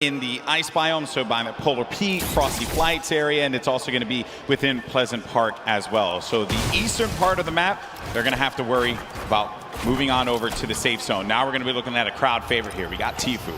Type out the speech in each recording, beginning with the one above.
in the ice biome, so by the Polar Peak, Frosty Flights area, and it's also going to be within Pleasant Park as well. So the eastern part of the map, they're going to have to worry about moving on over to the safe zone. Now we're going to be looking at a crowd favorite here. We got Tfue.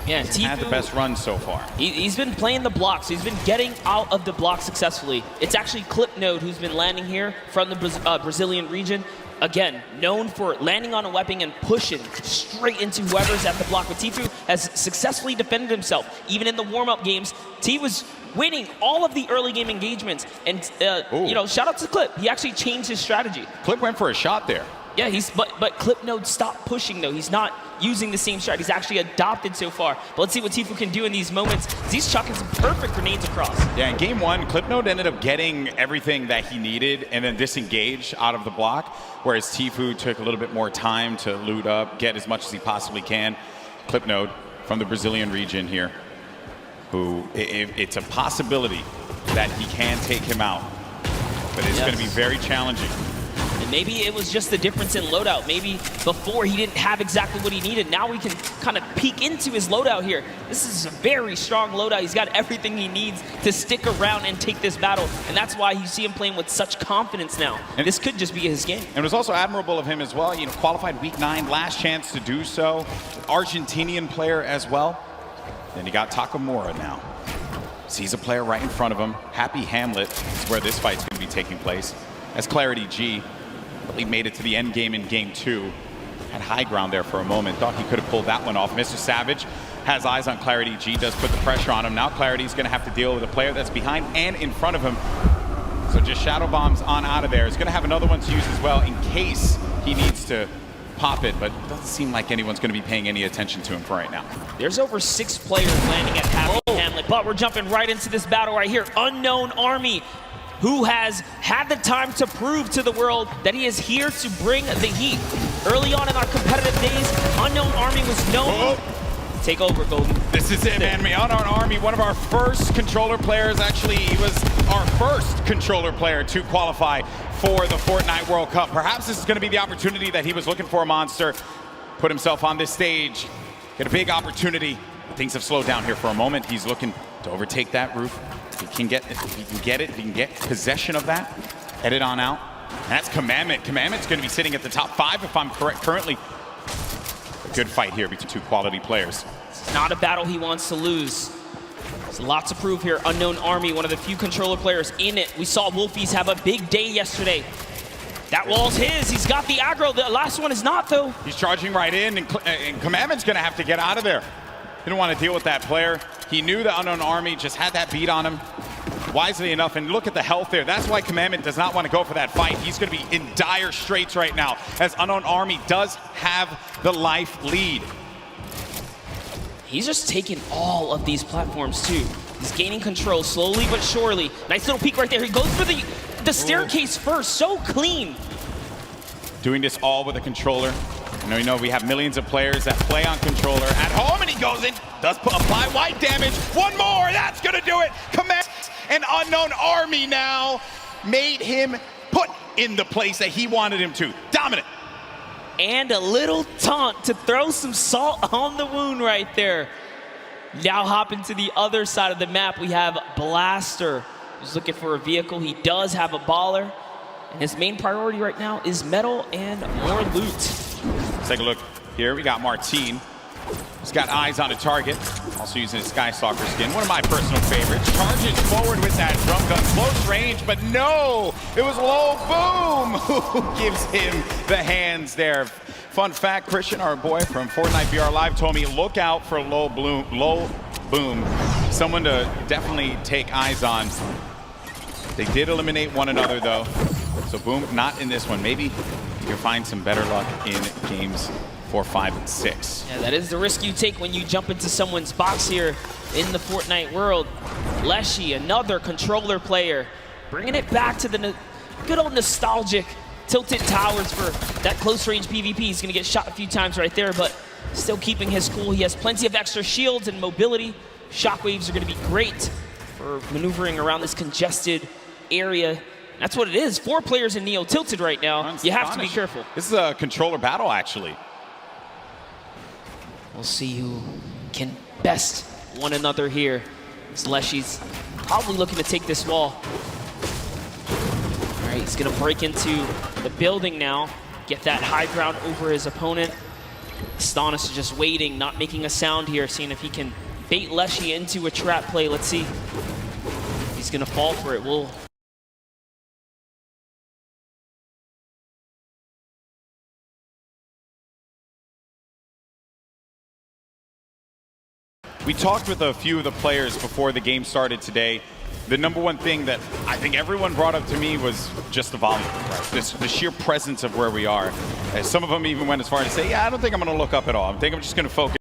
Yeah, Tfue had the best run so far. He's been playing the blocks. He's been getting out of the block successfully. It's actually Clipnode who's been landing here from the Brazilian region. Again, known for landing on a weapon and pushing straight into whoever's at the block. But Tfue has successfully defended himself. Even in the warm-up games, T was winning all of the early game engagements. And, you know, shout out to Clip. He actually changed his strategy. Clip went for a shot there. Yeah, but Clipnode stopped pushing, though. He's not using the same strat. He's actually adopted so far. But let's see what Tfue can do in these moments. He's chucking some perfect grenades across. Yeah, in game one, Clipnode ended up getting everything that he needed and then disengaged out of the block, whereas Tfue took a little bit more time to loot up, get as much as he possibly can. Clipnode from the Brazilian region here, who it's a possibility that he can take him out, but it's going to be very challenging. And maybe it was just the difference in loadout. Maybe before he didn't have exactly what he needed. Now we can kind of peek into his loadout here. This is a very strong loadout. He's got everything he needs to stick around and take this battle. And that's why you see him playing with such confidence now. And this could just be his game. And it was also admirable of him as well. You know, qualified week 9, last chance to do so. Argentinian player as well. And you got Takamura now. Sees a player right in front of him. Happy Hamlet is where this fight's going to be taking place. As Clarity G, I believe, made it to the end game in game 2. Had high ground there for a moment. Thought he could have pulled that one off. Mr. Savage has eyes on Clarity G, does put the pressure on him. Now Clarity's going to have to deal with a player that's behind and in front of him. So just shadow bombs on out of there. He's going to have another one to use as well in case he needs to pop it, but it doesn't seem like anyone's going to be paying any attention to him for right now. There's over 6 players landing at Happy Hamlet, but we're jumping right into this battle right here. Unknown Army, who has had the time to prove to the world that he is here to bring the heat. Early on in our competitive days, Unknown Army was known. Take over, Golden. This is it, man. Unknown Army, one of our first controller players. Actually, he was our first controller player to qualify for the Fortnite World Cup. Perhaps this is going to be the opportunity that he was looking for, Monster. Put himself on this stage, get a big opportunity. Things have slowed down here for a moment. He's looking to overtake that roof. He can get possession of that, head it on out. And that's Commandment. Commandment's going to be sitting at the top 5 if I'm correct currently. A good fight here between 2 quality players. It's not a battle he wants to lose. There's a lot to prove here. Unknown Army, one of the few controller players in it. We saw Wolfies have a big day yesterday. That wall's his. He's got the aggro. The last one is not, though. He's charging right in, and Commandment's going to have to get out of there. Didn't want to deal with that player. He knew the Unknown Army just had that beat on him wisely enough, and look at the health there. That's why Commandment does not want to go for that fight. He's going to be in dire straits right now, as Unknown Army does have the life lead. He's just taking all of these platforms, too. He's gaining control slowly but surely. Nice little peek right there. He goes for the staircase first. So clean. Doing this all with a controller. You know we have millions of players that play on controller at home, and he goes in, does apply white damage. One more, that's gonna do it. Command and Unknown Army now made him put in the place that he wanted him to. Dominant. And a little taunt to throw some salt on the wound right there. Now hopping to the other side of the map, we have Blaster, who's looking for a vehicle. He does have a baller, and his main priority right now is metal and more loot. Let's take a look here. We got Martine. He's got eyes on a target. Also using his Sky Stalker skin. One of my personal favorites. Charges forward with that drum gun. Close range, but no! It was Low Boom who gives him the hands there. Fun fact, Christian, our boy from Fortnite VR Live, told me look out for Low Boom. Someone to definitely take eyes on. They did eliminate one another, though. So Boom, not in this one. Maybe you can find some better luck in games 4, 5, and 6. Yeah, that is the risk you take when you jump into someone's box here in the Fortnite world. Leshy, another controller player, bringing it back to the good old nostalgic Tilted Towers for that close-range PvP. He's going to get shot a few times right there, but still keeping his cool. He has plenty of extra shields and mobility. Shockwaves are going to be great for maneuvering around this congested area. That's what it is. 4 players in Neo tilted right now. You have to be careful. This is a controller battle, actually. We'll see who can best one another here. Leshy's probably looking to take this wall. All right, he's gonna break into the building now, get that high ground over his opponent. Astonis is just waiting, not making a sound here, seeing if he can bait Leshy into a trap play. Let's see if he's gonna fall for it. We talked with a few of the players before the game started today. The number one thing that I think everyone brought up to me was just the volume, right? The sheer presence of where we are. As some of them even went as far as to say, yeah, I don't think I'm going to look up at all. I think I'm just going to focus.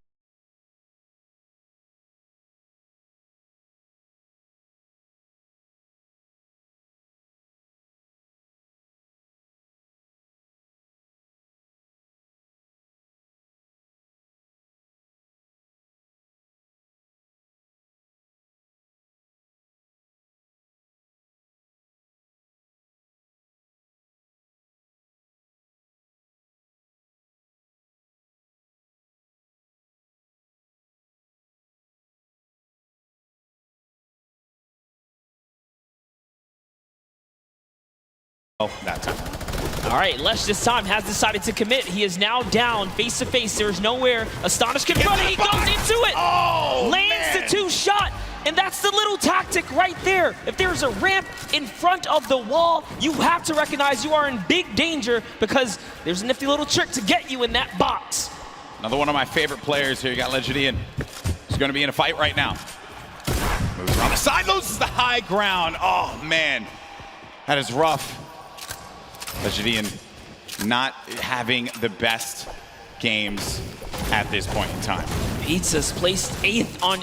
That time. All right, Lesh this time has decided to commit. He is now down face to face. There's nowhere Astonish can run. He goes into it. Oh, lands man. the two-shot. And that's the little tactic right there. If there's a ramp in front of the wall, you have to recognize you are in big danger because there's a nifty little trick to get you in that box. Another one of my favorite players here. You got Legidian. He's going to be in a fight right now. Moves around the side, loses the high ground. Oh, man. That is rough. Legidian not having the best games at this point in time. Pizza's placed 8th on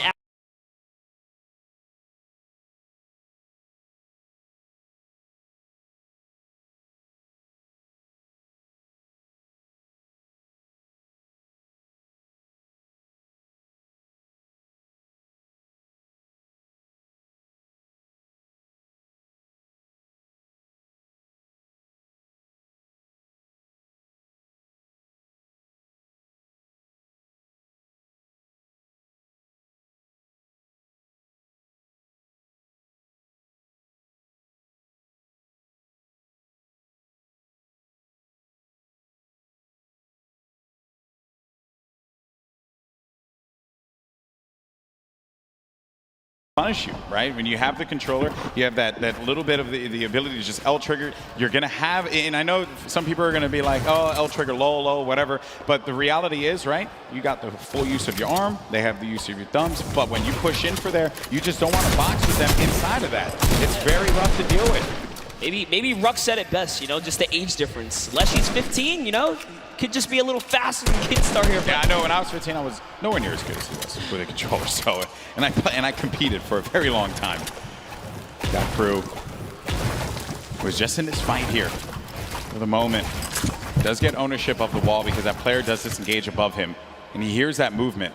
Punish you, right? When you have the controller, you have that little bit of the ability to just L trigger. You're gonna have, and I know some people are gonna be like, oh, L trigger, low, whatever. But the reality is, right? You got the full use of your arm. They have the use of your thumbs. But when you push in for there, you just don't want to box with them inside of that. It's very rough to deal with. Maybe Ruck said it best, you know, just the age difference. Leshy's 15, you know, could just be a little faster than Kid Star here. Yeah, I know. When I was 15, I was nowhere near as good as he was with a controller. So, and I competed for a very long time. That crew was just in this fight here for the moment. Does get ownership of the wall because that player does disengage above him, and he hears that movement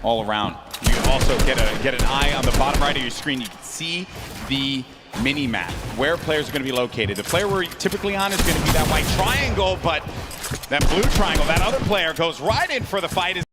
all around. You also get an eye on the bottom right of your screen. You can see the mini map where players are going to be located. The player we're typically on is going to be that white triangle, but that blue triangle, that other player goes right in for the fight.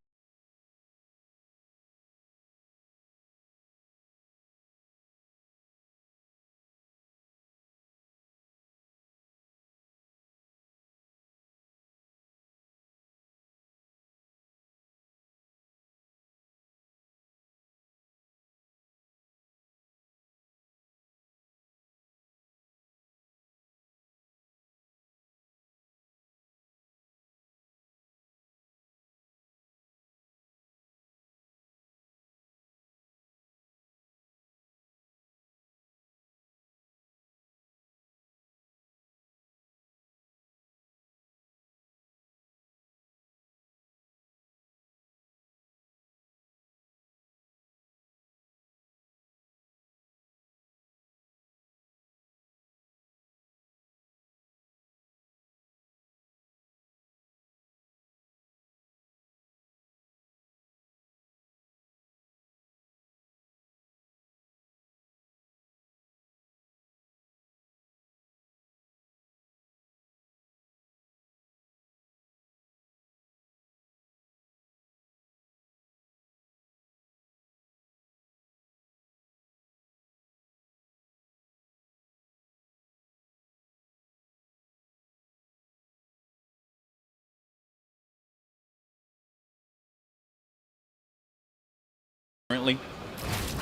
Currently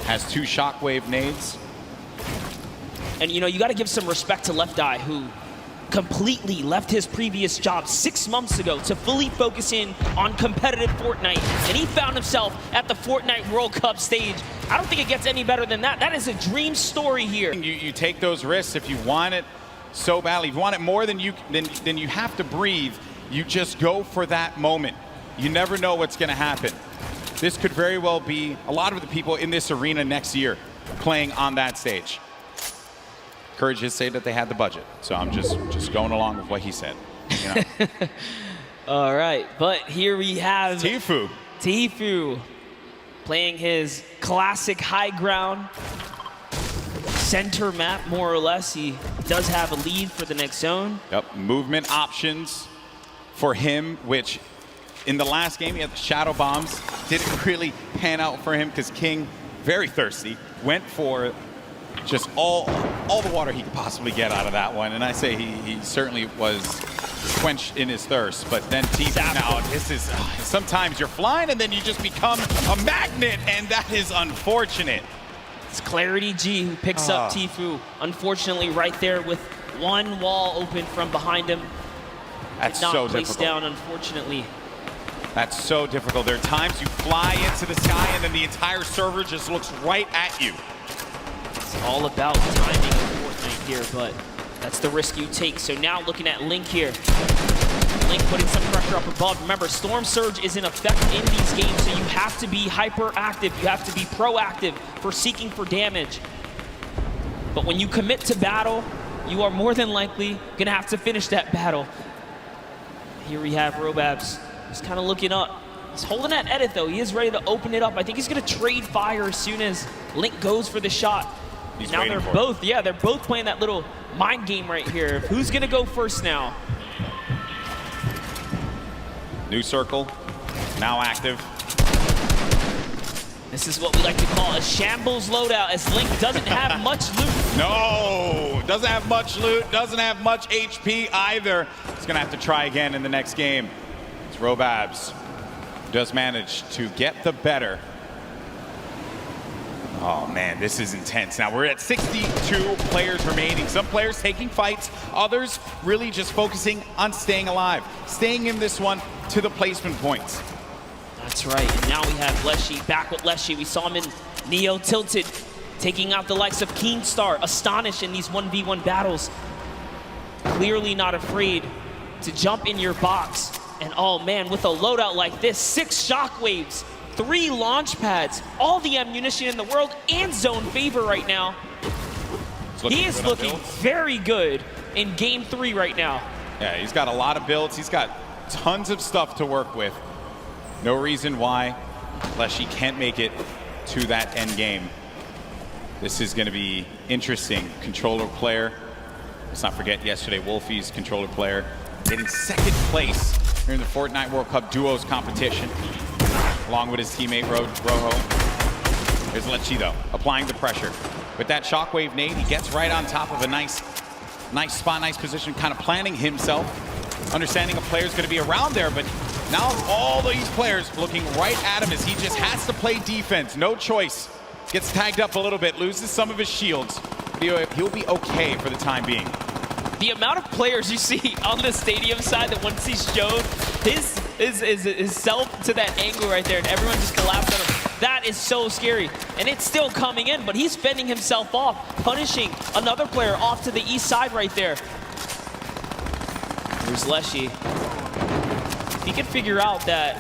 has 2 shockwave nades. And you know, you got to give some respect to Left Eye, who completely left his previous job 6 months ago to fully focus in on competitive Fortnite. And he found himself at the Fortnite World Cup stage. I don't think it gets any better than that. That is a dream story here. You take those risks if you want it so badly. If you want it more than you have to breathe, you just go for that moment. You never know what's going to happen. This could very well be a lot of the people in this arena next year playing on that stage. Courage did say that they had the budget, so I'm just going along with what he said. You know? All right, but here we have Tfue. Tfue playing his classic high ground center map, more or less. He does have a lead for the next zone. Yep, movement options for him, which in the last game he had the shadow bombs. Didn't really pan out for him because King, very thirsty, went for just all the water he could possibly get out of that one. And I say he certainly was quenched in his thirst. But then Tfue, now this is, sometimes you're flying and then you just become a magnet, and that is unfortunate. It's Clarity G who picks up Tfue. Unfortunately, right there with one wall open from behind him. That's not so placed difficult. down, unfortunately. That's so difficult. There are times you fly into the sky and then the entire server just looks right at you. It's all about timing in Fortnite here, but that's the risk you take. So now looking at Link here. Link putting some pressure up above. Remember, Storm Surge is in effect in these games, so you have to be hyperactive. You have to be proactive for seeking for damage. But when you commit to battle, you are more than likely gonna have to finish that battle. Here we have Robabs. He's kind of looking up. He's holding that edit though. He is ready to open it up. I think he's gonna trade fire as soon as Link goes for the shot. He's now they're both, they're both playing that little mind game right here. Who's gonna go first now? New circle, now active. This is what we like to call a shambles loadout, as Link doesn't have much loot. No, doesn't have much loot, doesn't have much HP either. He's gonna have to try again in the next game. It's Robabs who does manage to get the better. Oh man, this is intense. Now we're at 62 players remaining. Some players taking fights, others really just focusing on staying alive, staying in this one to the placement points. That's right, and now we have Leshy back with Leshy. We saw him in Neo Tilted, taking out the likes of Keemstar, Astonish in these 1v1 battles. Clearly not afraid to jump in your box. And oh man, with a loadout like this, 6 shockwaves, 3 launch pads, all the ammunition in the world, and zone favor right now. He is looking very good in game 3 right now. Yeah, he's got a lot of builds. He's got tons of stuff to work with. No reason why Leshy can't make it to that end game. This is going to be interesting. Controller player. Let's not forget yesterday, Wolfie's controller player getting 2nd place during the Fortnite World Cup Duos competition, along with his teammate Rojo. There's Leshy though, applying the pressure. With that shockwave nade, he gets right on top of a nice spot, nice position, kind of planning himself, understanding a player's going to be around there, but now all these players looking right at him as he just has to play defense. No choice. Gets tagged up a little bit, loses some of his shields. He'll be okay for the time being. The amount of players you see on the stadium side that once he's showed his self to that angle right there, and everyone just collapsed on him. That is so scary. And it's still coming in, but he's fending himself off, punishing another player off to the east side right there. Here's Leshy. If he could figure out that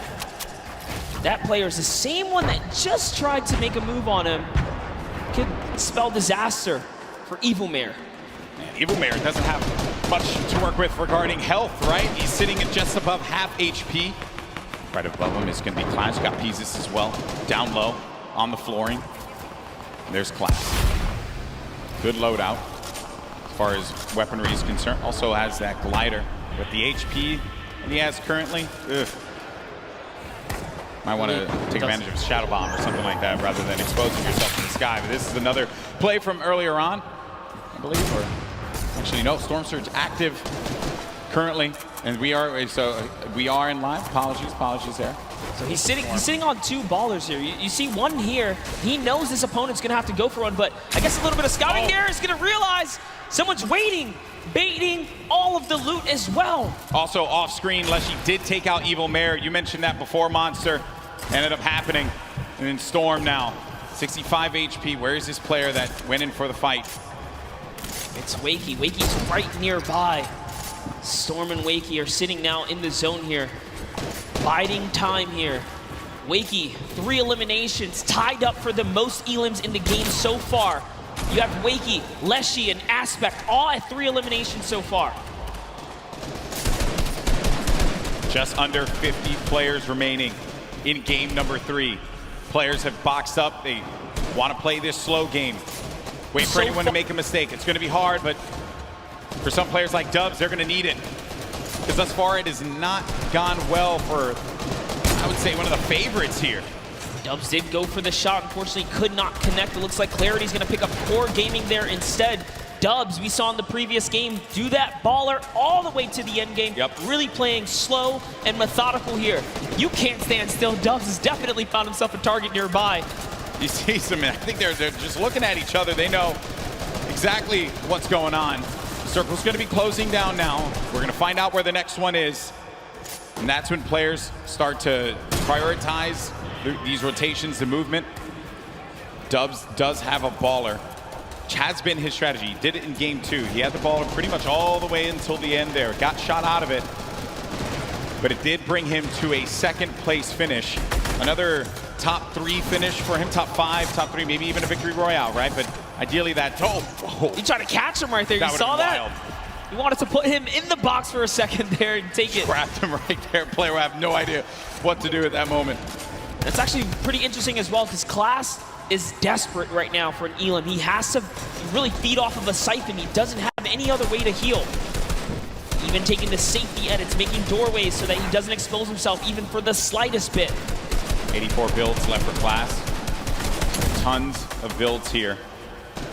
that player is the same one that just tried to make a move on him, could spell disaster for Evilmare. Evilmare doesn't have much to work with regarding health, right? He's sitting at just above half HP. Right above him is going to be Clash. Got Peasus as well, down low on the flooring. And there's Clash. Good loadout as far as weaponry is concerned. Also has that glider with the HP that he has currently. Ugh. Might want to take advantage of a shadow bomb or something like that rather than exposing yourself to the sky. But this is another play from earlier on, I believe. Or actually, no, Storm Surge active currently. And we are in live. Apologies there. So he's sitting on 2 ballers here. You see one here. He knows this opponent's gonna have to go for one, but I guess a little bit of scouting there is gonna realize someone's waiting, baiting all of the loot as well. Also off screen, Leshy did take out Evil Mare. You mentioned that before, Monster. Ended up happening. And then Storm now, 65 HP. Where is this player that went in for the fight? It's Wakey. Wakey's right nearby. Storm and Wakey are sitting now in the zone here. Biding time here. Wakey, 3 eliminations, tied up for the most elims in the game so far. You have Wakey, Leshy, and Aspect, all at 3 eliminations so far. Just under 50 players remaining in game number 3. Players have boxed up. They want to play this slow game. Wait for anyone to make a mistake. It's going to be hard, but for some players like Dubs, they're going to need it. Because thus far, it has not gone well for, I would say, one of the favorites here. Dubs did go for the shot. Unfortunately, could not connect. It looks like Clarity's going to pick up Core Gaming there instead. Dubs, we saw in the previous game, do that baller all the way to the end game. Yep. Really playing slow and methodical here. You can't stand still. Dubs has definitely found himself a target nearby. You see some, I think they're just looking at each other. They know exactly what's going on. Circle's going to be closing down now. We're going to find out where the next one is. And that's when players start to prioritize these rotations, the movement. Dubs does have a baller, which has been his strategy. He did it in game 2. He had the baller pretty much all the way until the end there. Got shot out of it. But it did bring him to a 2nd place finish. Another top 3 finish for him, top 5, top 3, maybe even a victory royale, right? But ideally that, You tried to catch him right there. You saw that? Wild. You wanted to put him in the box for a second there and take it. Trapped him right there. Player will have no idea what to do at that moment. That's actually pretty interesting as well, because Class is desperate right now for an Elam. He has to really feed off of a Siphon. He doesn't have any other way to heal. Even taking the safety edits, making doorways so that he doesn't expose himself even for the slightest bit. 84 builds left for Class. Tons of builds here.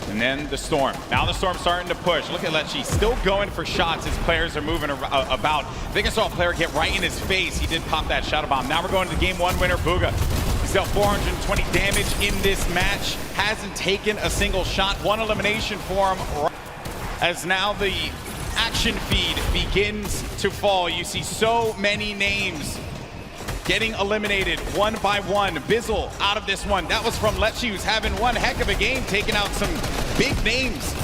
And then the Storm. Now the Storm starting to push. Look at Lecce still going for shots as players are moving about. I think I saw a player get right in his face. He did pop that shadow bomb. Now we're going to the game 1 winner, Booga. He's dealt 420 damage in this match. Hasn't taken a single shot. 1 elimination for him. As now the action feed begins to fall. You see so many names getting eliminated one by one. Bizzle out of this one. That was from Lecce, who's having one heck of a game, taking out some big names.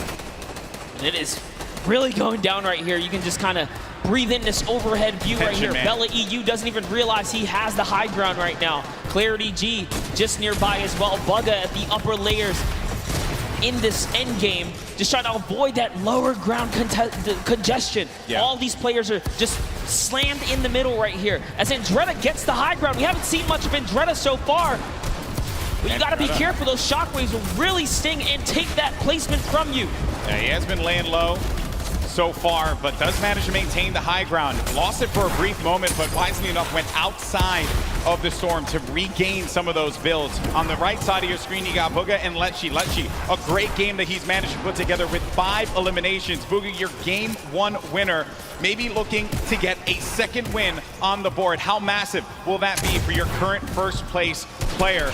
It is really going down right here. You can just kind of breathe in this overhead view right here. Man. Bella EU doesn't even realize he has the high ground right now. Clarity G just nearby as well. Bugga at the upper layers in this end game, just trying to avoid that lower ground congestion. Yeah. All these players are just slammed in the middle right here. As Andretta gets the high ground. We haven't seen much of Andretta so far, but you gotta be careful. Those shockwaves will really sting and take that placement from you. Yeah, he has been laying low so far, but does manage to maintain the high ground. Lost it for a brief moment, but wisely enough went outside of the Storm to regain some of those builds. On the right side of your screen, you got Booga and Lecce. Lecce, a great game that he's managed to put together with 5 eliminations. Booga, your game 1 winner, maybe looking to get a 2nd win on the board. How massive will that be for your current 1st place player?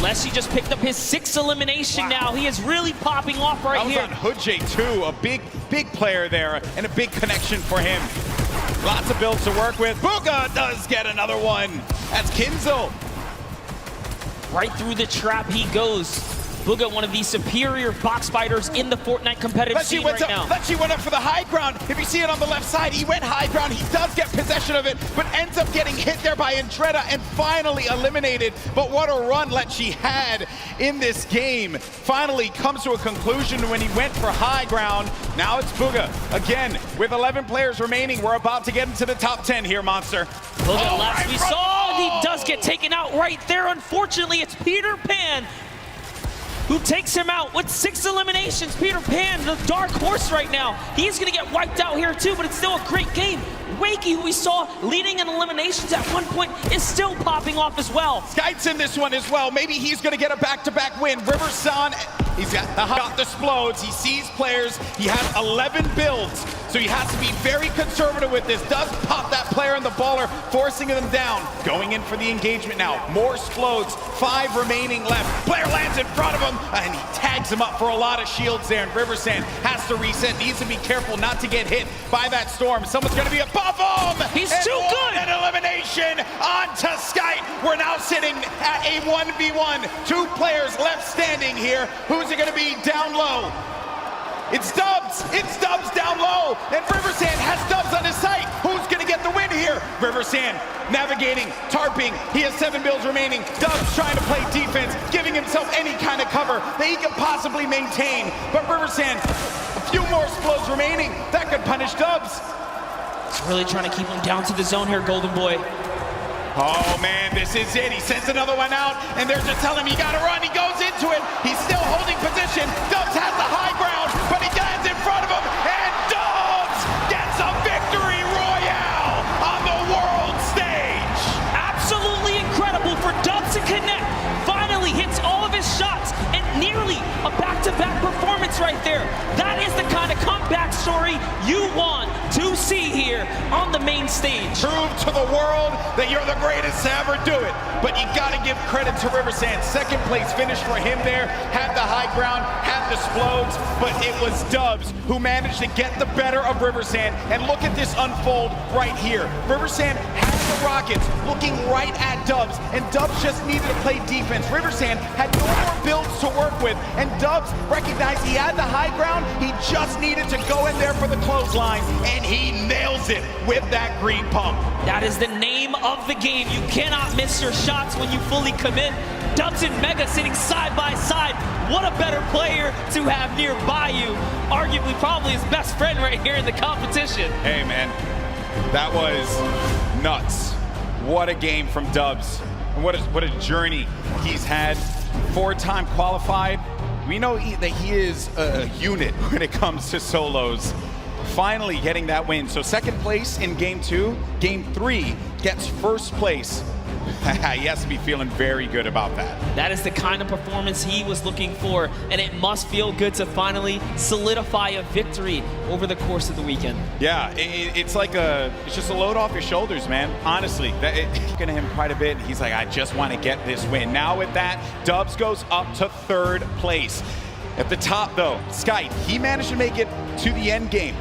Leshy just picked up his 6th elimination now. He is really popping off right here. On Hoodjay too, a big player there and a big connection for him. Lots of builds to work with. Booga does get another one. That's Kinzel. Right through the trap he goes. Booga, one of the superior box fighters in the Fortnite competitive scene right now. Lecce went up for the high ground. If you see it on the left side, he went high ground. He does get possession of it, but ends up getting hit there by Andretta and finally eliminated. But what a run Lecce had in this game. Finally comes to a conclusion when he went for high ground. Now it's Booga. Again, with 11 players remaining, we're about to get into the top 10 here, Monster. Booga last we saw, he does get taken out right there. Unfortunately, it's Peter Pan who takes him out with 6 eliminations. Peter Pan, the dark horse right now. He's gonna get wiped out here too, but it's still a great game. Wakey, who we saw leading in eliminations at one point, is still popping off as well. Skyte's in this one as well. Maybe he's gonna get a back-to-back win. Riverson, he's got the explodes. He sees players. He has 11 builds. so he has to be very conservative with this. Does pop that player in the baller, forcing them down. Going in for the engagement now. More explodes, 5 remaining left. Player lands in front of him, and he tags him up for a lot of shields there, and Riversand has to reset, needs to be careful not to get hit by that storm. Someone's gonna be above him! He's and too good! An elimination onto Skype. We're now sitting at a 1v1. 2 players left standing here. Who's it gonna be down low? It's Dubs! It's Dubs down low! And Riversand has Dubs on his sight! Who's gonna get the win here? Riversand navigating, tarping. He has 7 builds remaining. Dubs trying to play defense, giving himself any kind of cover that he can possibly maintain. But Riversand, a few more explodes remaining. That could punish Dubs. He's really trying to keep him down to the zone here, Golden Boy. Oh man, this is it. He sends another one out, and they're just telling him he gotta run. He goes into it. He's still holding position. Dubs has the high ground, but he lands in front of him, and Dubs gets a victory royale on the world stage. Absolutely incredible for Dubs to connect. Finally hits all of his shots, and nearly a back-to-back performance right there. That is the kind of comeback story you want to see here on the main stage. Prove to the world that you're the greatest to ever do it. But you gotta give credit to Riversand. Second place finish for him there. Had the high ground, had the explodes, but it was Dubs who managed to get the better of Riversand. And look at this unfold right here. Riversand had the Rockets looking right at Dubs, and Dubs just needed to play defense. Riversand had no more builds to work with, and Dubs recognized he had the high ground. He just needed to go in there for the clothesline, and he nails it with that green pump. That is the name of the game. You cannot miss your shots when you fully commit. Dubs and Mega sitting side by side. What a better player to have nearby you. Arguably probably his best friend right here in the competition. Hey man, that was nuts. What a game from Dubs. And what a journey he's had. 4-time qualified. We know that he is a unit when it comes to solos. Finally getting that win. So second place in game 2. Game 3 gets first place. He has to be feeling very good about that. That is the kind of performance he was looking for, and it must feel good to finally solidify a victory over the course of the weekend. Yeah, it's just a load off your shoulders, man. Honestly, it's looking at him quite a bit. He's like, I just want to get this win. Now with that, Dubs goes up to 3rd place. At the top, though, Skype, he managed to make it to the end game,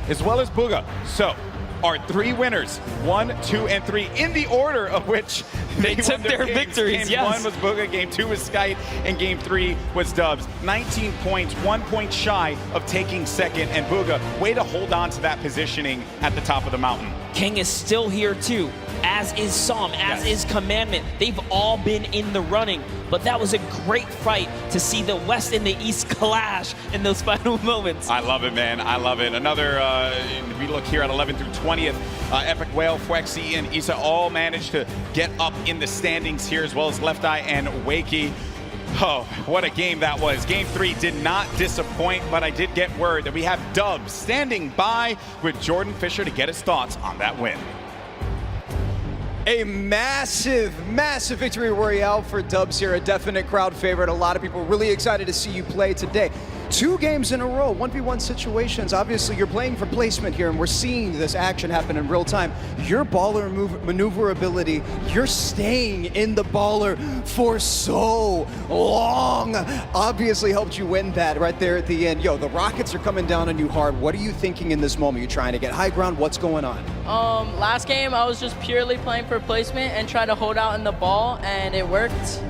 as well as Booga. So, our 3 winners, 1, 2, and 3, in the order of which they took their victories. Game yes. 1 was Booga, Game 2 was Skype, and Game 3 was Dubs. 19 points, 1 point shy of taking second, and Booga, way to hold on to that positioning at the top of the mountain. King is still here too, as is Psalm, as is Commandment. They've all been in the running, but that was a great fight to see the West and the East clash in those final moments. I love it, man. I love it. Another, we look here at 11th through 20th. Epic Whale, Fwexy, and Issa all managed to get up in the standings here, as well as Left Eye and Wakey. Oh, what a game that was. Game 3 did not disappoint, but I did get word that we have Dubs standing by with Jordan Fisher to get his thoughts on that win. A massive, massive victory royale for Dubs here, a definite crowd favorite. A lot of people really excited to see you play today. 2 games in a row, 1v1 situations. Obviously, you're playing for placement here, and we're seeing this action happen in real time. Your baller maneuverability, you're staying in the baller for so long, obviously helped you win that right there at the end. Yo, the Rockets are coming down on you hard. What are you thinking in this moment? You're trying to get high ground. What's going on? Last game, I was just purely playing for placement and try to hold out in the ball, and it worked.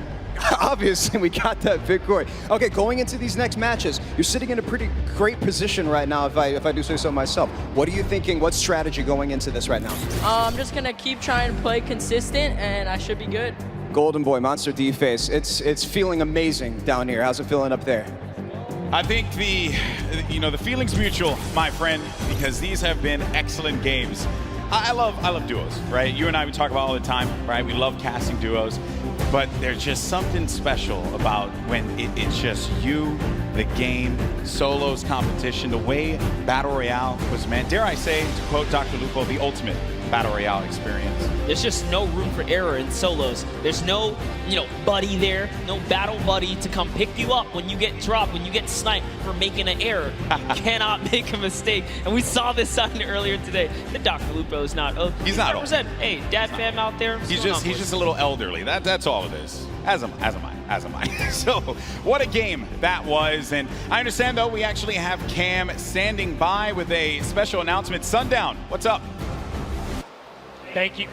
Obviously, we got that victory. Okay, going into these next matches, you're sitting in a pretty great position right now, if I do say so myself. What are you thinking? What strategy going into this right now? I'm just going to keep trying to play consistent, and I should be good. Golden Boy, Monster D-Face, it's feeling amazing down here. How's it feeling up there? I think the feeling's mutual, my friend, because these have been excellent games. I love duos, right? You and I, we talk about all the time, right? We love casting duos, but there's just something special about when it's just you, the game, solos, competition, the way Battle Royale was meant. Dare I say, to quote Dr. Lupo, the ultimate Battle Royale experience. There's just no room for error in solos. There's no, buddy there, no battle buddy to come pick you up when you get dropped, when you get sniped for making an error. You cannot make a mistake. And we saw this sign earlier today. The Dr. Lupo is not. He's not old. Hey, dad fam out there. He's just a little elderly. That's all it is. As am I. So what a game that was. And I understand, though, we actually have Cam standing by with a special announcement. Sundown, what's up? Thank you.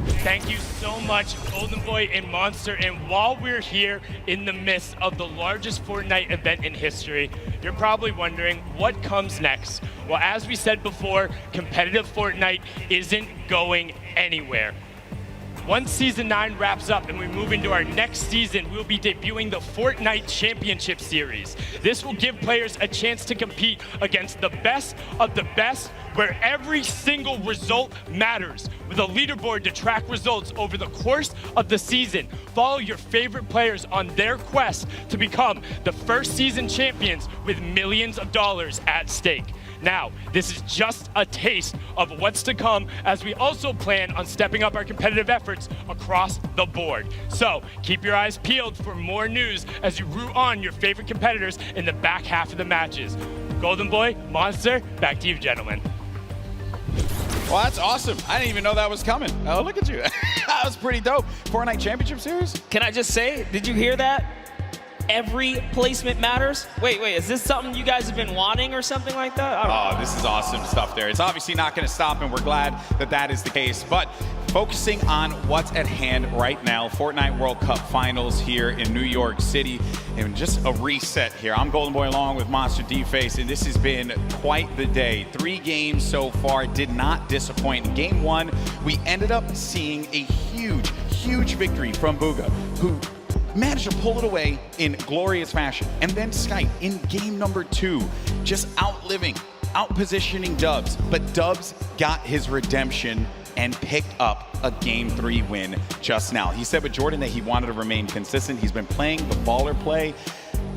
Thank you so much, Golden Boy and Monster. And while we're here in the midst of the largest Fortnite event in history, you're probably wondering what comes next. Well, as we said before, competitive Fortnite isn't going anywhere. Once Season 9 wraps up and we move into our next season, we'll be debuting the Fortnite Championship Series. This will give players a chance to compete against the best of the best, where every single result matters, with a leaderboard to track results over the course of the season. Follow your favorite players on their quest to become the first season champions with millions of dollars at stake. Now, this is just a taste of what's to come, as we also plan on stepping up our competitive efforts across the board. So keep your eyes peeled for more news as you root on your favorite competitors in the back half of the matches. Golden Boy, Monster, back to you, gentlemen. Well, that's awesome. I didn't even know that was coming. Oh, look at you. That was pretty dope. Fortnite Championship Series? Can I just say, did you hear that? Every placement matters. Wait, is this something you guys have been wanting or something like that? I don't know. This is awesome stuff there. It's obviously not going to stop, and we're glad that that is the case. But focusing on what's at hand right now, Fortnite World Cup Finals here in New York City, and just a reset here. I'm Golden Boy along with Monster D-Face, and this has been quite the day. 3 games so far, did not disappoint. In Game 1, we ended up seeing a huge victory from Booga, who managed to pull it away in glorious fashion. And then Skype in game number 2, just outpositioning Dubs. But Dubs got his redemption and picked up a Game 3 win just now. He said with Jordan that he wanted to remain consistent. He's been playing the baller play.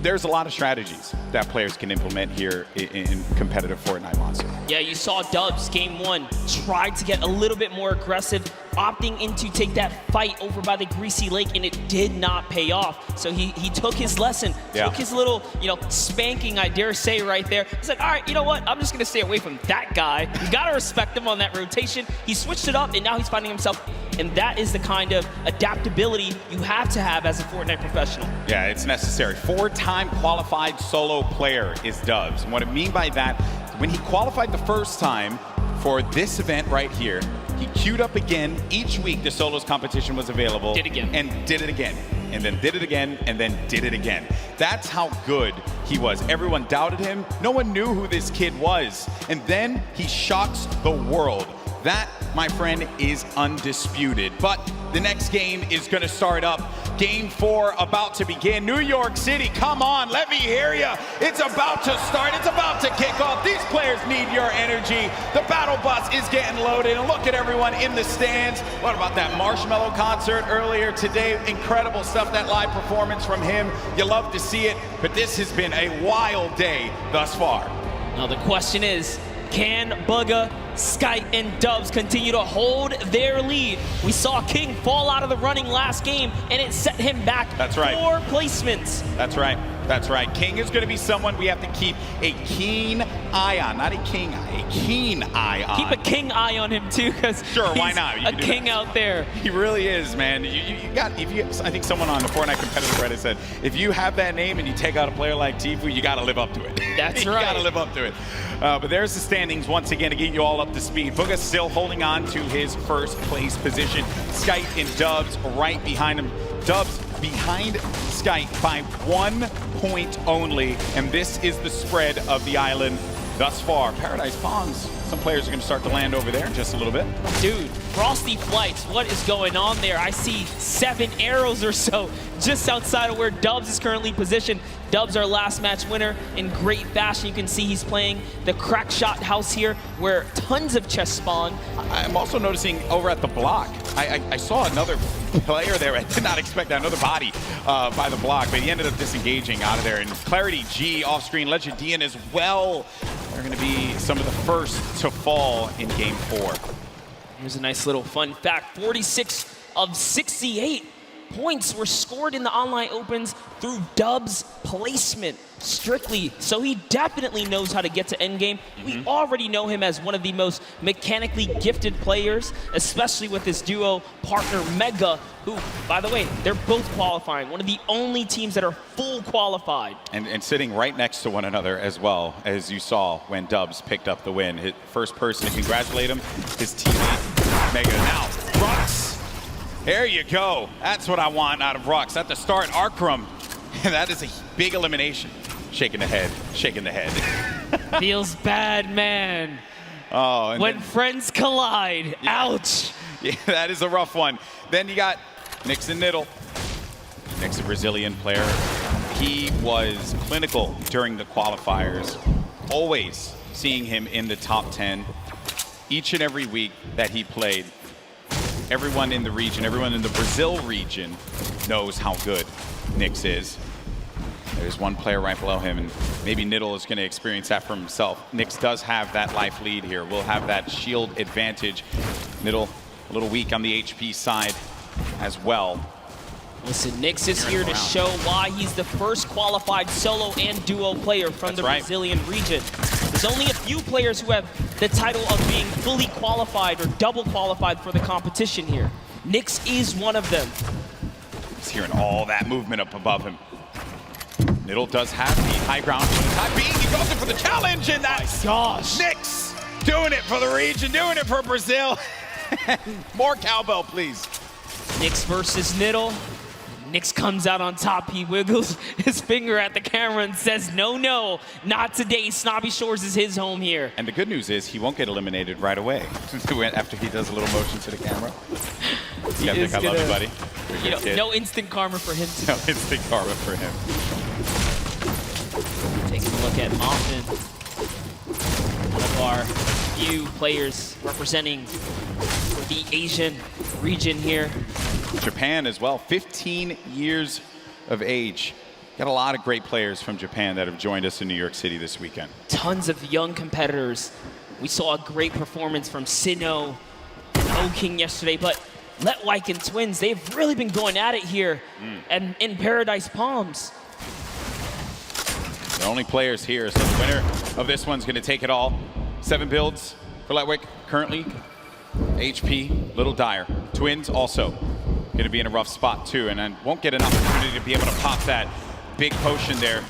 There's a lot of strategies that players can implement here in competitive Fortnite, Monster. Yeah, you saw Dubs, Game 1, tried to get a little bit more aggressive, opting in to take that fight over by the Greasy Lake, and it did not pay off. So he took his lesson, took his little, spanking, I dare say, right there. He's like, all right, you know what? I'm just going to stay away from that guy. You got to respect him on that rotation. He switched it up, and now he's finding himself. And that is the kind of adaptability you have to have as a Fortnite professional. Yeah, it's necessary. 4-time qualified solo player is Dubs. And what I mean by that, when he qualified the first time for this event right here, he queued up again. Each week the solos competition was available. Did again. And did it again. And then did it again, and then did it again. That's how good he was. Everyone doubted him. No one knew who this kid was. And then he shocks the world. That, my friend, is undisputed. But the next game is going to start up. Game 4 about to begin. New York City, come on, let me hear you. It's about to start. It's about to kick off. These players need your energy. The battle bus is getting loaded. And look at everyone in the stands. What about that Marshmello concert earlier today? Incredible stuff, that live performance from him. You love to see it, but this has been a wild day thus far. Now the question is, can Bugga, Skype, and Dubs continue to hold their lead? We saw King fall out of the running last game, and it set him back 4 placements. That's right. That's right. King is going to be someone we have to keep a keen eye on. Not a king eye, a keen eye on. Keep a king eye on him, too, because why not? a king out there. He really is, man. I think someone on the Fortnite competitive Reddit said, if you have that name and you take out a player like Tfue, you got to live up to it. That's you right. You got to live up to it. But there's the standings once again to get you all up to speed. Booga's still holding on to his first place position. Skype and Dubs right behind him. Dubs behind Skype by 1 point only, and this is the spread of the island thus far. Paradise Palms, some players are going to start to land over there in just a little bit. Dude, Frosty Flights, what is going on there? I see 7 arrows or so just outside of where Dubs is currently positioned. Dubs, our last match winner, in great fashion. You can see he's playing the crack shot house here, where tons of chests spawn. I'm also noticing over at the block, I saw another player there. I did not expect that, another body by the block, but he ended up disengaging out of there. And Clarity G off screen, Legendian as well. They're going to be some of the first to fall in Game 4. Here's a nice little fun fact. 46 of 68 points were scored in the online opens through Dub's placement strictly. So he definitely knows how to get to endgame. We already know him as one of the most mechanically gifted players, especially with his duo partner Mega, who, by the way, they're both qualifying. One of the only teams that are full qualified. And sitting right next to one another as well, as you saw when Dubs picked up the win. His first person to congratulate him, his teammate Mega. Now, Rux. There you go. That's what I want out of Rux. At the start, Arkram. That is a big elimination. Shaking the head, shaking the head. Feels bad, man. Oh, and when then, friends collide. Yeah. Ouch. Yeah, that is a rough one. Then you got Nix and Niddle. Nix, a Brazilian player. He was clinical during the qualifiers. Always seeing him in the top 10 each and every week that he played. Everyone in the region, everyone in the Brazil region knows how good Nix is. There's one player right below him, and maybe Niddle is going to experience that for himself. Nix does have that life lead here. We'll have that shield advantage. Niddle a little weak on the HP side as well. Listen, Nix is here to show why he's the first qualified solo and duo player from the Brazilian region. There's only a few players who have the title of being fully qualified or double qualified for the competition here. Nix is one of them. He's hearing all that movement up above him. Niddle does have the high ground for the time being. He goes in for the challenge, and that's Nix doing it for the region, doing it for Brazil. More cowbell, please. Nix versus Niddle. Nix comes out on top. He wiggles his finger at the camera and says, no, no, not today. Snobby Shores is his home here. And the good news is he won't get eliminated right away after he does a little motion to the camera. I love you, buddy. You know, no instant karma for him. No instant karma for him. Taking a look at Moffin, one of our few players representing the Asian region here. Japan as well, 15 years of age. Got a lot of great players from Japan that have joined us in New York City this weekend. Tons of young competitors. We saw a great performance from Sinnoh and O-King yesterday, but Letwike and Twins, they've really been going at it here and in Paradise Palms. The only players here, so the winner of this one's going to take it all. 7 builds for Letwike currently. HP, little dire. Twins also going to be in a rough spot too, and then won't get an opportunity to be able to pop that big potion there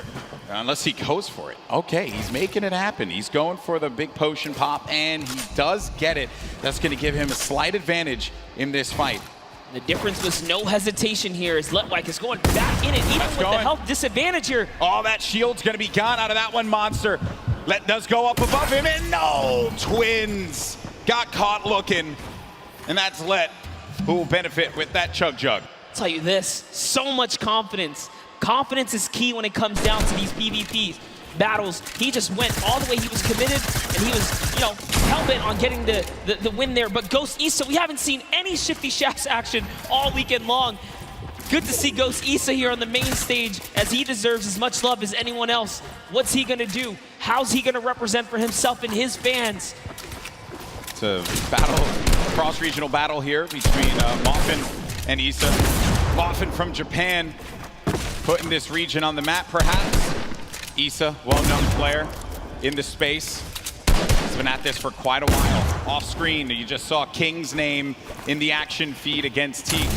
unless he goes for it. Okay, he's making it happen. He's going for the big potion pop, and he does get it. That's going to give him a slight advantage in this fight. The difference was no hesitation here as Letwike is going back in it, even with the health disadvantage here. All that shield's going to be gone out of that one monster. Let does go up above him, and no! Twins got caught looking, and that's Let who will benefit with that Chug Jug. I'll tell you this, so much confidence. Confidence is key when it comes down to these PvP battles. He just went all the way, he was committed, and he was, you know, hell-bent on getting the win there. But Ghost Issa, we haven't seen any Shifty Shafts action all weekend long. Good to see Ghost Issa here on the main stage, as he deserves as much love as anyone else. What's he gonna do? How's he gonna represent for himself and his fans? It's a battle, cross-regional battle here between Moffin and Issa. Moffin from Japan, putting this region on the map, perhaps. Issa, well-known player in the space. He's been at this for quite a while. Off screen, you just saw King's name in the action feed against Teak.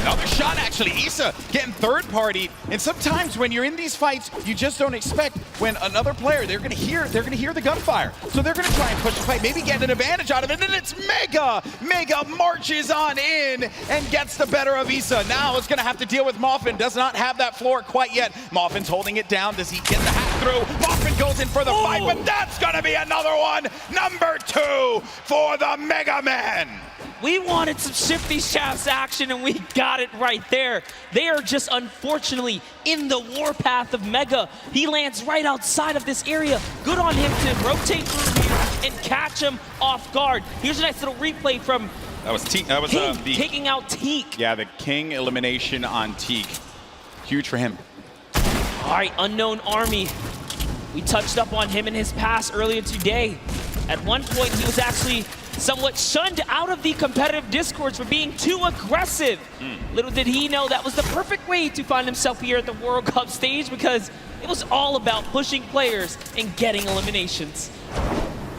Another shot, actually. Issa getting third-party, and sometimes when you're in these fights, you just don't expect when another player, they're gonna hear the gunfire, so they're gonna try and push the fight, maybe get an advantage out of it, and it's Mega! Mega marches on in and gets the better of Issa. Now it's gonna have to deal with Moffin. Does not have that floor quite yet. Moffin's holding it down. Does he get the hack through? Moffin goes in for the fight, but that's gonna be another one. Number 2 for the Mega Man. We wanted some Shifty Shafts action, and we got it right there. They are just unfortunately in the warpath of Mega. He lands right outside of this area. Good on him to rotate through here and catch him off guard. Here's a nice little replay from that was Teak. That was King taking out Teak. Yeah, the King elimination on Teak. Huge for him. All right, Unknown Army. We touched up on him in his pass earlier today. At one point, he was actually somewhat shunned out of the competitive discords for being too aggressive. Little did he know that was the perfect way to find himself here at the World Cup stage, because it was all about pushing players and getting eliminations.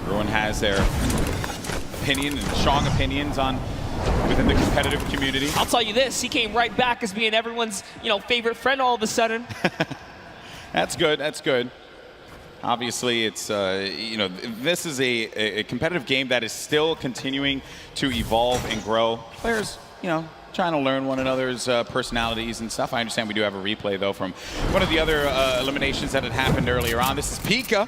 Everyone has their opinion and strong opinions on within the competitive community. I'll tell you this, he came right back as being everyone's, favorite friend all of a sudden. That's good, that's good. Obviously, it's, this is a competitive game that is still continuing to evolve and grow. Players, trying to learn one another's personalities and stuff. I understand we do have a replay, though, from one of the other eliminations that had happened earlier on. This is Pika.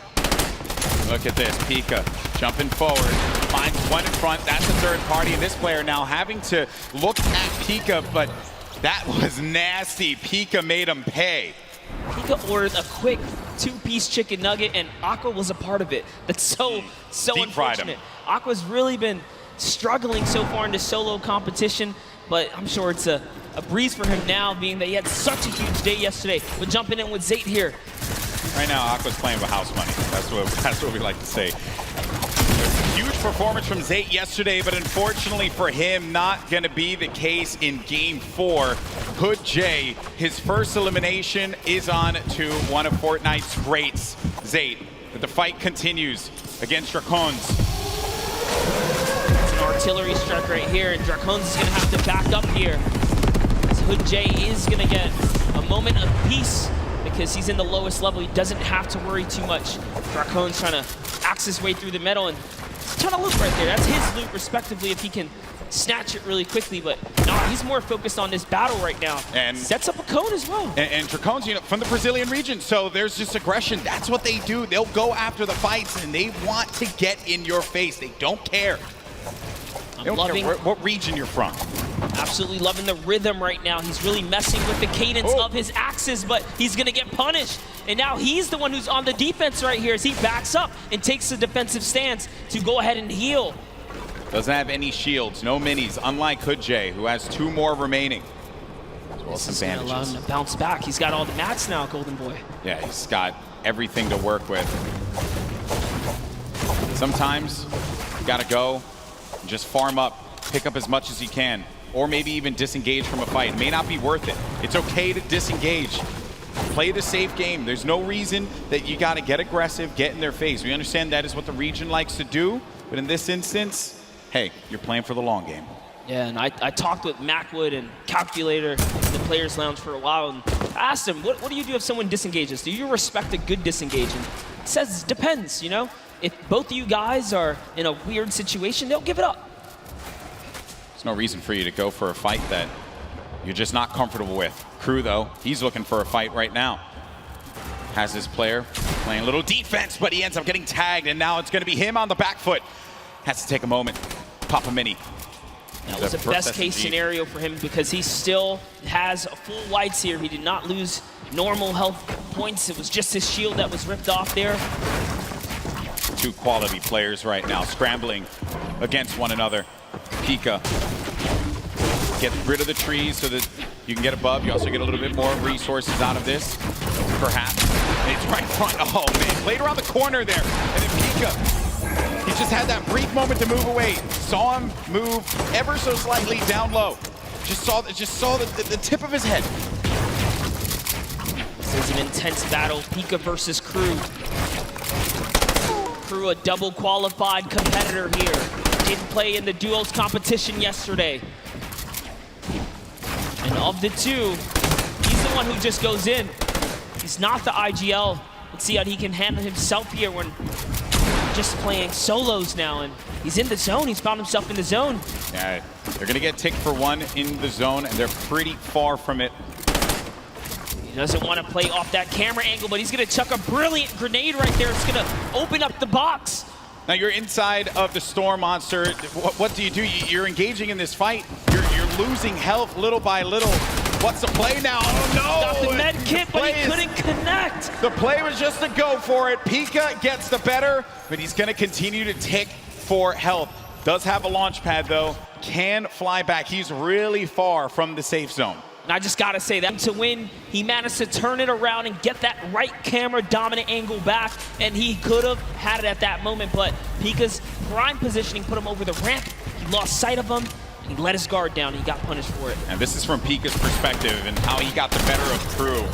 Look at this, Pika jumping forward, finds one in front. That's the third party, and this player now having to look at Pika, but that was nasty. Pika made him pay. Pika ordered a quick 2-piece chicken nugget, and Aqua was a part of it. That's so Deep fried him. unfortunate. Aqua's really been struggling so far in the solo competition, but I'm sure it's a breeze for him now, being that he had such a huge day yesterday. We're jumping in with Zayt here. Right now, Aqua's playing with house money. That's what we like to say. Huge performance from Zayt yesterday, but unfortunately for him, not going to be the case in Game 4. Hood J, his first elimination is on to one of Fortnite's greats, Zayt. But the fight continues against Dracons. It's an artillery strike right here, and Dracons is going to have to back up here. As Hood J is going to get a moment of peace because he's in the lowest level. He doesn't have to worry too much. Dracons trying to axe his way through the middle, and he's trying to loot right there. That's his loot, respectively, if he can snatch it really quickly. But no, he's more focused on this battle right now. And sets up a cone as well. And Dracons, from the Brazilian region, so there's just aggression. That's what they do. They'll go after the fights, and they want to get in your face. They don't care. They don't care what region you're from. Absolutely loving the rhythm right now. He's really messing with the cadence of his axes, but he's going to get punished. And now he's the one who's on the defense right here as he backs up and takes a defensive stance to go ahead and heal. Doesn't have any shields, no minis, unlike Hood J, who has 2 more remaining. As well as some bandages. Allow him to bounce back. He's got all the mats now, Golden Boy. Yeah, he's got everything to work with. Sometimes you gotta go and just farm up, pick up as much as you can, or maybe even disengage from a fight. It may not be worth it. It's okay to disengage. Play the safe game. There's no reason that you gotta get aggressive, get in their face. We understand that is what the region likes to do, but in this instance, hey, you're playing for the long game. Yeah, and I talked with Macwood and Calculator in the Players Lounge for a while, and I asked him, what do you do if someone disengages? Do you respect a good disengagement? He says, depends, If both of you guys are in a weird situation, they'll give it up. There's no reason for you to go for a fight that you're just not comfortable with. Crew, though, he's looking for a fight right now. Has his player playing a little defense, but he ends up getting tagged, and now it's going to be him on the back foot. Has to take a moment, pop a mini. That was a best-case scenario for him because he still has full whites here. He did not lose normal health points. It was just his shield that was ripped off there. 2 quality players right now scrambling against one another. Pika, get rid of the trees so that you can get above. You also get a little bit more resources out of this, perhaps. And it's right in front. Oh, man. Played around the corner there. And then Pika, he just had that brief moment to move away. Saw him move ever so slightly down low. Just saw the tip of his head. This is an intense battle. Pika versus Crew. Crew, a double qualified competitor here. Didn't play in the duos competition yesterday. And of the 2, he's the one who just goes in. He's not the IGL. Let's see how he can handle himself here when just playing solos now. And he's in the zone. He's found himself in the zone. Yeah, they're going to get ticked for 1 in the zone, and they're pretty far from it. He doesn't want to play off that camera angle, but he's going to chuck a brilliant grenade right there. It's going to open up the box. Now you're inside of the Storm Monster. What do? You're engaging in this fight. You're losing health little by little. What's the play now? Oh no! Got the med kit, but he couldn't connect. The play was just to go for it. Pika gets the better, but he's going to continue to tick for health. Does have a launch pad though. Can fly back. He's really far from the safe zone. And I just gotta say that to win, he managed to turn it around and get that right camera dominant angle back, and he could have had it at that moment, but Pika's prime positioning put him over the ramp. He lost sight of him, and he let his guard down, and he got punished for it. And this is from Pika's perspective and how he got the better of Crew.